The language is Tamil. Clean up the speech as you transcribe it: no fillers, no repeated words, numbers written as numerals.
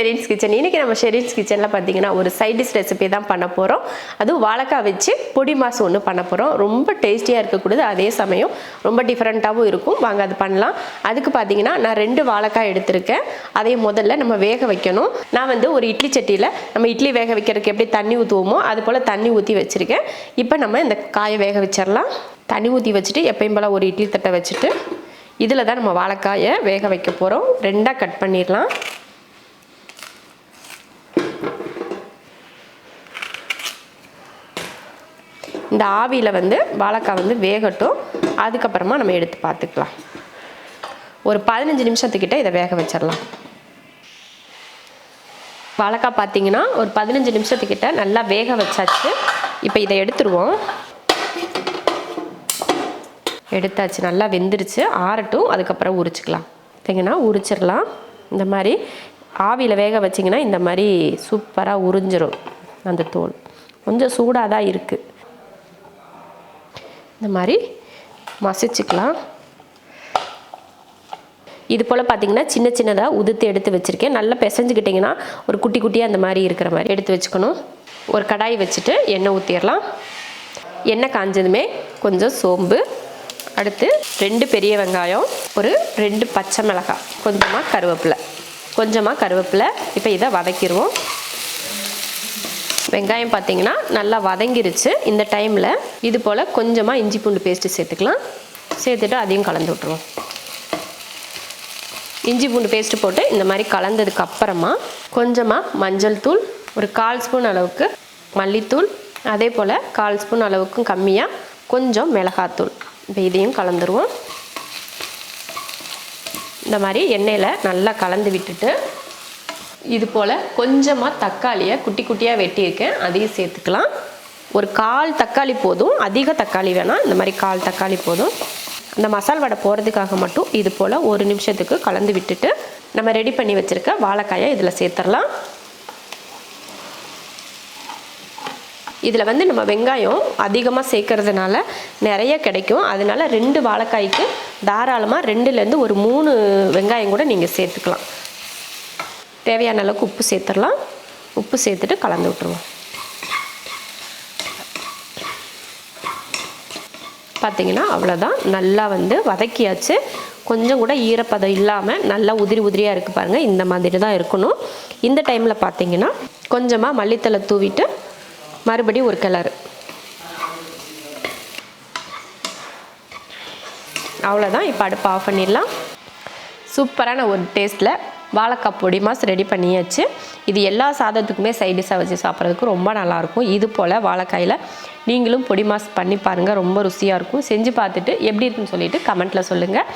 ஷெரின்ஸ் கிச்சன். இன்றைக்கி நம்ம ஷெரின்ஸ் கிச்சனில் பார்த்தீங்கன்னா ஒரு சைட் டிஷ் ரெசிபி தான் பண்ண போகிறோம். அதுவும் வாழைக்காய் வச்சு பொடி மாஸ் ஒன்று பண்ண போகிறோம். ரொம்ப டேஸ்டியாக இருக்கக்கூடாது, அதே சமயம் ரொம்ப டிஃப்ரெண்ட்டாகவும் இருக்கும். வாங்க அது பண்ணலாம். அதுக்கு பார்த்தீங்கன்னா நான் 2 வாழைக்காய் எடுத்திருக்கேன். அதை முதல்ல நம்ம வேக வைக்கணும். நான் வந்து ஒரு இட்லி சட்டியில் நம்ம இட்லி வேக வைக்கிறதுக்கு எப்படி தண்ணி ஊற்றுவோமோ அது போல் தண்ணி ஊற்றி வச்சுருக்கேன். இப்போ நம்ம இந்த காயை வேக வச்சிடலாம். தண்ணி ஊற்றி வச்சுட்டு எப்பயும் போல் ஒரு இட்லி தட்டை வச்சுட்டு இதில் தான் நம்ம வாழைக்காயை வேக வைக்க போகிறோம். 2ஆக கட் பண்ணிடலாம். இந்த ஆவியில் வந்து வாழைக்காய் வந்து வேகட்டும். அதுக்கப்புறமா நம்ம எடுத்து பார்த்துக்கலாம். ஒரு 15 நிமிஷத்துக்கிட்ட இதை வேக வச்சிடலாம். வாழைக்காய் பார்த்தீங்கன்னா ஒரு 15 நிமிஷத்துக்கிட்ட நல்லா வேக வச்சாச்சு. இப்போ இதை எடுத்துருவோம். எடுத்தாச்சு, நல்லா வெந்துருச்சு. ஆறட்டும், அதுக்கப்புறம் உரிச்சிக்கலாம். பார்த்தீங்கன்னா உரிச்சிடலாம். இந்த மாதிரி ஆவியில் வேக வச்சிங்கன்னா இந்த மாதிரி சூப்பராக உறிஞ்சிரும். அந்த தோல் கொஞ்சம் சூடாக தான் இருக்குது. இந்த மாதிரி மசிச்சுக்கலாம். இது போல் பார்த்திங்கன்னா சின்ன சின்னதாக உதுத்து எடுத்து வச்சுருக்கேன். நல்லா பிசைஞ்சுக்கிட்டிங்கன்னா ஒரு குட்டி குட்டியாக அந்த மாதிரி இருக்கிற மாதிரி எடுத்து வச்சுக்கணும். ஒரு கடாய் வச்சுட்டு எண்ணெய் ஊற்றிடலாம். எண்ணெய் காஞ்சதுமே கொஞ்சம் சோம்பு, அடுத்து 2 பெரிய வெங்காயம், ஒரு 2 பச்சை மிளகாய், கொஞ்சமாக கருவேப்பிலை. இப்போ இதை வதக்கிடுவோம். வெங்காயம் பார்த்திங்கன்னா நல்லா வதங்கிருச்சு. இந்த டைமில் இது போல் கொஞ்சமாக இஞ்சி பூண்டு பேஸ்ட்டு சேர்த்துக்கலாம். சேர்த்துட்டு அதையும் கலந்து விட்ருவோம். இஞ்சி பூண்டு பேஸ்ட்டு போட்டு இந்த மாதிரி கலந்ததுக்கு அப்புறமா கொஞ்சமாக மஞ்சள் தூள், ஒரு 1/4 ஸ்பூன் அளவுக்கு மல்லித்தூள், அதே போல் 1/4 ஸ்பூன் அளவுக்கும் கம்மியாக கொஞ்சம் மிளகாத்தூள். இப்போ இதையும் கலந்துருவோம். இந்த மாதிரி எண்ணெயில் நல்லா கலந்து விட்டுட்டு இது போல் கொஞ்சமாக தக்காளியை குட்டி குட்டியாக வெட்டியிருக்கேன், அதையும் சேர்த்துக்கலாம். ஒரு 1/4 தக்காளி போதும், அதிக தக்காளி வேணாம். இந்த மாதிரி 1/4 தக்காளி போதும். அந்த மசால் வடை போகிறதுக்காக மட்டும் இது போல் 1 நிமிஷத்துக்கு கலந்து விட்டுட்டு நம்ம ரெடி பண்ணி வச்சுருக்க வாழைக்காயை இதில் சேர்த்துடலாம். இதில் வந்து நம்ம வெங்காயம் அதிகமாக சேர்க்கறதுனால நிறைய கிடைக்கும். அதனால 2 வாழைக்காய்க்கு தாராளமாக 2லேருந்து ஒரு 3 வெங்காயம் கூட நீங்கள் சேர்த்துக்கலாம். தேவையான அளவுக்கு உப்பு சேர்த்துடலாம். உப்பு சேர்த்துட்டு கலந்து விட்டுருவோம். பார்த்திங்கன்னா அவ்வளோதான், நல்லா வந்து வதக்கியாச்சு. கொஞ்சம் கூட ஈரப்பதம் இல்லாமல் நல்லா உதிரியாக இருக்குது பாருங்கள். இந்த மாதிரி தான் இருக்கணும். இந்த டைமில் பார்த்திங்கன்னா கொஞ்சமாக மல்லித்தலை தூவிட்டு மறுபடியும் ஒரு கிளறு. அவ்வளோதான். இப்போ அடுப்பு ஆஃப் பண்ணிடலாம். சூப்பரான ஒரு டேஸ்ட்டில் வாழைக்காய் பொடி மாஸ் ரெடி பண்ணியாச்சு. இது எல்லா சாதத்துக்குமே சைட் டிஷ்ஷாக வச்சு சாப்பிட்றதுக்கு ரொம்ப நல்லாயிருக்கும். இது போல் வாழைக்காயில் நீங்களும் பொடி மாஸ் பண்ணி பாருங்கள், ரொம்ப ருசியாக இருக்கும். செஞ்சு பார்த்துட்டு எப்படி இருக்குன்னு சொல்லிட்டு கமெண்ட்டில் சொல்லுங்கள்.